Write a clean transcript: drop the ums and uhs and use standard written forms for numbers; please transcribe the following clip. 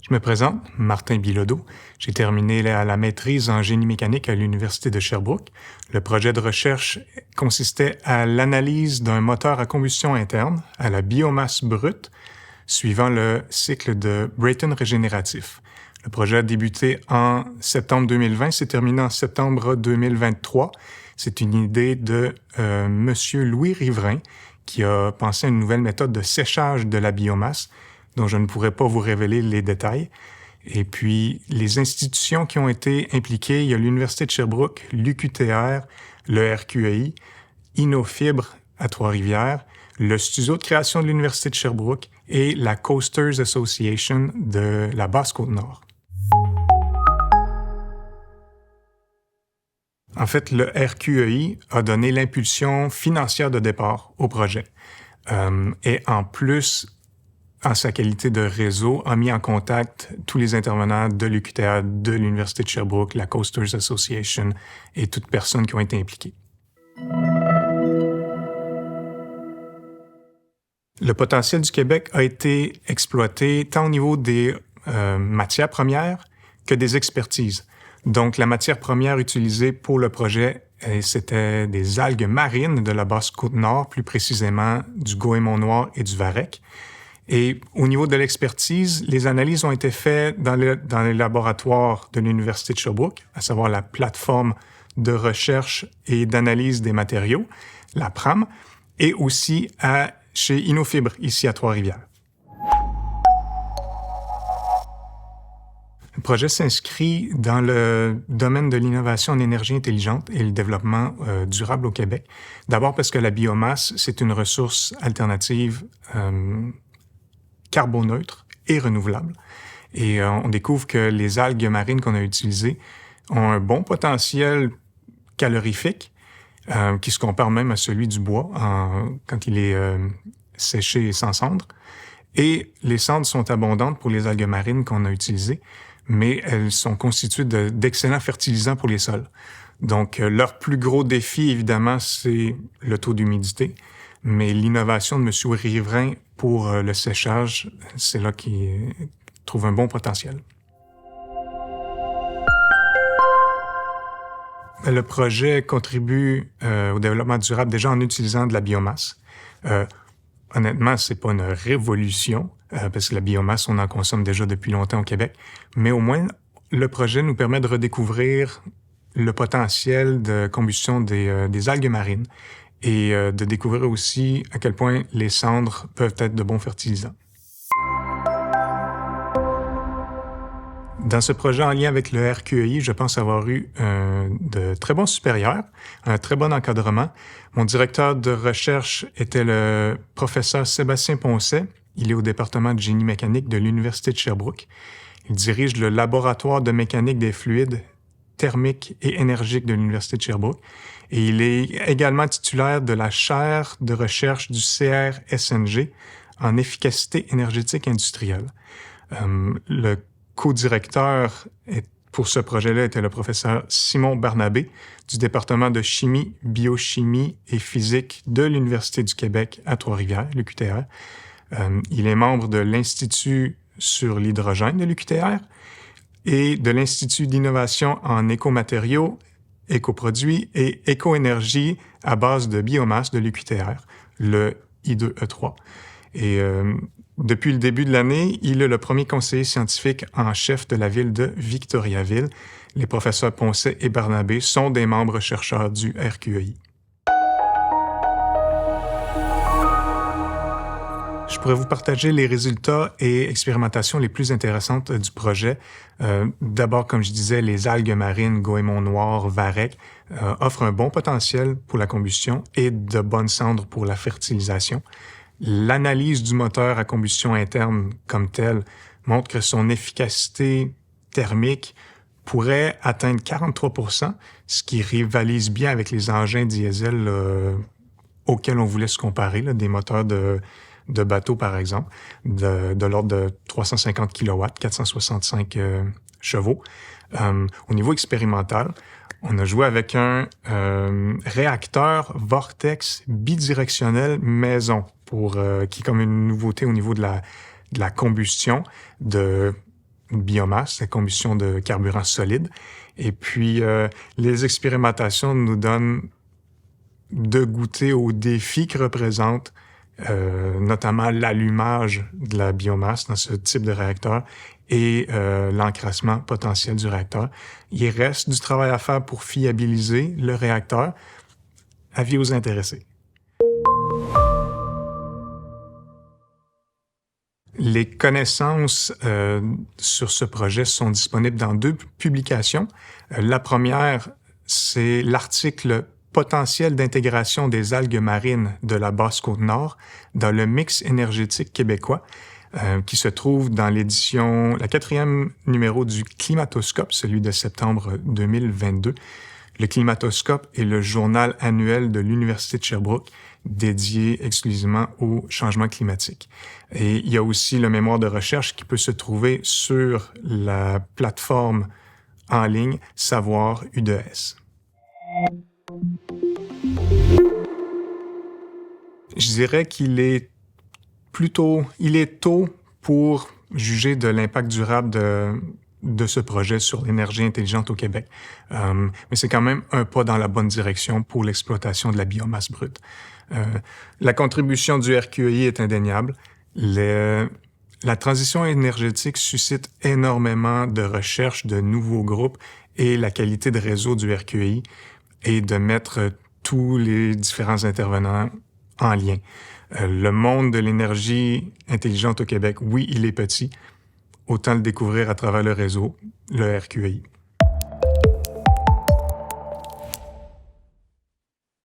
Je me présente, Martin Bilodeau. J'ai terminé la maîtrise en génie mécanique à l'Université de Sherbrooke. Le projet de recherche consistait à l'analyse d'un moteur à combustion interne à la biomasse brute, suivant le cycle de Brayton régénératif. Le projet a débuté en septembre 2020, s'est terminé en septembre 2023. C'est une idée de Monsieur Louis Riverain qui a pensé à une nouvelle méthode de séchage de la biomasse dont je ne pourrais pas vous révéler les détails. Et puis, les institutions qui ont été impliquées, il y a l'Université de Sherbrooke, l'UQTR, le RQEI, Innofibre à Trois-Rivières, le studio de création de l'Université de Sherbrooke et la Coasters Association de la Basse-Côte-Nord. En fait, le RQEI a donné l'impulsion financière de départ au projet. Et en plus, en sa qualité de réseau, a mis en contact tous les intervenants de l'UQTR, de l'Université de Sherbrooke, la Coasters Association et toutes personnes qui ont été impliquées. Le potentiel du Québec a été exploité tant au niveau des matières premières que des expertises. Donc, la matière première utilisée pour le projet, c'était des algues marines de la Basse-Côte-Nord, plus précisément du goémon noir et du varech. Et au niveau de l'expertise, les analyses ont été faites dans les laboratoires de l'Université de Sherbrooke, à savoir la plateforme de recherche et d'analyse des matériaux, la PRAM, et aussi chez Innofibre, ici à Trois-Rivières. Le projet s'inscrit dans le domaine de l'innovation en énergie intelligente et le développement durable au Québec. D'abord parce que la biomasse, c'est une ressource alternative carboneutre et renouvelable. Et on découvre que les algues marines qu'on a utilisées ont un bon potentiel calorifique qui se compare même à celui du bois quand il est séché et sans cendre. Et les cendres sont abondantes pour les algues marines qu'on a utilisées, mais elles sont constituées d'excellents fertilisants pour les sols. Donc, leur plus gros défi, évidemment, c'est le taux d'humidité. Mais l'innovation de M. Riverain pour le séchage, c'est là qu'il trouve un bon potentiel. Le projet contribue au développement durable déjà en utilisant de la biomasse. Honnêtement, c'est pas une révolution, parce que la biomasse, on en consomme déjà depuis longtemps au Québec, mais au moins, le projet nous permet de redécouvrir le potentiel de combustion des algues marines et de découvrir aussi à quel point les cendres peuvent être de bons fertilisants. Dans ce projet en lien avec le RQEI, je pense avoir eu de très bons supérieurs, un très bon encadrement. Mon directeur de recherche était le professeur Sébastien Poncet. Il est au département de génie mécanique de l'Université de Sherbrooke. Il dirige le laboratoire de mécanique des fluides thermiques et énergiques de l'Université de Sherbrooke. Et il est également titulaire de la chaire de recherche du CRSNG en efficacité énergétique industrielle. Le co-directeur pour ce projet-là était le professeur Simon Barnabé du département de chimie, biochimie et physique de l'Université du Québec à Trois-Rivières, l'UQTR. Il est membre de l'Institut sur l'hydrogène de l'UQTR et de l'Institut d'innovation en écomatériaux, écoproduits et écoénergie à base de biomasse de l'UQTR, le I2E3. Et depuis le début de l'année, il est le premier conseiller scientifique en chef de la ville de Victoriaville. Les professeurs Poncet et Barnabé sont des membres chercheurs du RQEI. Je pourrais vous partager les résultats et expérimentations les plus intéressantes du projet. D'abord, comme je disais, les algues marines, goémon noir, varech, offrent un bon potentiel pour la combustion et de bonnes cendres pour la fertilisation. L'analyse du moteur à combustion interne comme tel montre que son efficacité thermique pourrait atteindre 43%, ce qui rivalise bien avec les engins diesel auxquels on voulait se comparer, là, des moteurs de bateaux, par exemple, de l'ordre de 350 kW, 465 chevaux. Au niveau expérimental, on a joué avec un réacteur Vortex bidirectionnel maison qui est comme une nouveauté au niveau de la combustion, de biomasse, la combustion de carburant solide. Et puis, les expérimentations nous donnent de goûter aux défis que représente notamment l'allumage de la biomasse dans ce type de réacteur et l'encrassement potentiel du réacteur. Il reste du travail à faire pour fiabiliser le réacteur. Avis aux intéressés. Les connaissances sur ce projet sont disponibles dans 2 publications. La première, c'est l'article Potentiel d'intégration des algues marines de la Basse-Côte-Nord dans le mix énergétique québécois, qui se trouve dans l'édition, la 4e numéro du Climatoscope, celui de septembre 2022. Le Climatoscope est le journal annuel de l'Université de Sherbrooke dédié exclusivement au changement climatique. Et il y a aussi le mémoire de recherche qui peut se trouver sur la plateforme en ligne Savoir UDS. Je dirais qu'il est tôt pour juger de l'impact durable de ce projet sur l'énergie intelligente au Québec. Mais c'est quand même un pas dans la bonne direction pour l'exploitation de la biomasse brute. La contribution du RQEI est indéniable. La transition énergétique suscite énormément de recherches de nouveaux groupes et la qualité de réseau du RQEI est de mettre tous les différents intervenants en lien. Le monde de l'énergie intelligente au Québec, oui, il est petit. Autant le découvrir à travers le réseau, le RQEI.